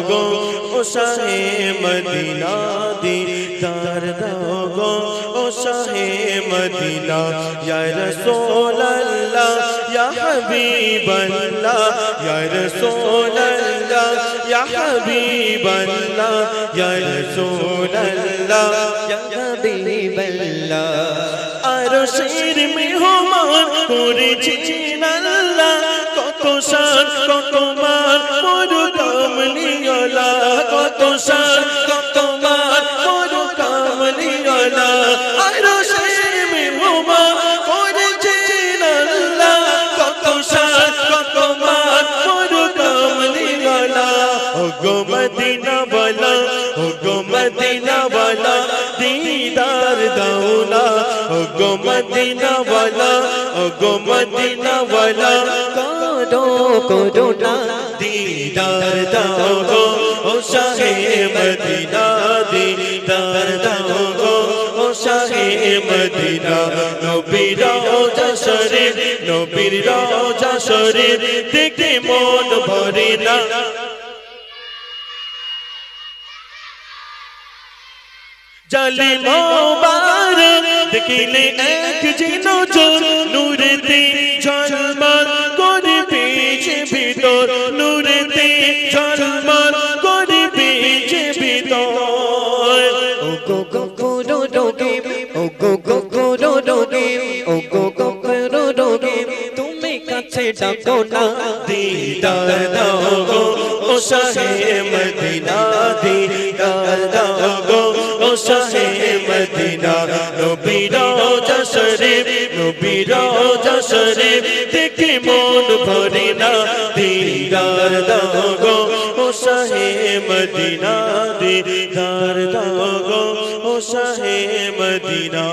গো ও শাহে Medina দিদার দাও গো ও শাহে Medina ইয়া রাসূলুল্লাহ ইয়া হাবিবাল্লাহ ইয়া রাসূলুল্লাহ ইয়া হাবিবাল্লাহ ইয়া রাসূলুল্লাহ ইয়া হাবিবাল্লাহ আরশের মেহমান করেছেন আল্লাহ কত শান কত মান মোর কামলিওয়ালা কত শান কত মান মোর কামলিওয়ালা আরশের মেহমান করেছেন আল্লাহ কত শান কত মান মোর কামলিওয়ালা ও গো মদিনা ওয়ালা ও গো মদিনা ওয়ালা दीदार दाऊना ओ गो मदीना वाला ओ गो मदीना वाला करो ना दीदार दाओ गो ओ शाहे मदीना दीदार दाओ गो ओ शाहे मदीना नबीर रोजा शरीफ नबीर रोजा शरीफ देखे मन भरे ना जाले मुबारक देखिले एक जिनो जोर नूरेते झलमल करे पीछे भीतर नूरेते झलमल करे पीछे भीतर ओ गो गो गो डोगे ओ गो गो गो डोगे ओ गो गो गो डोगे तुम्हें काछे डाको ना दीदार दाओ गो ओ शाहे मदीना दीदार दाओ गो ओ शाहे मदीना नबीर रोजा शरीफ नबीर रोजा शरीफ देखे मन भरे ना दीदार दाओ गो ओ शाहे मदीना दीदार दाओ गो ओ शाहे मदीना।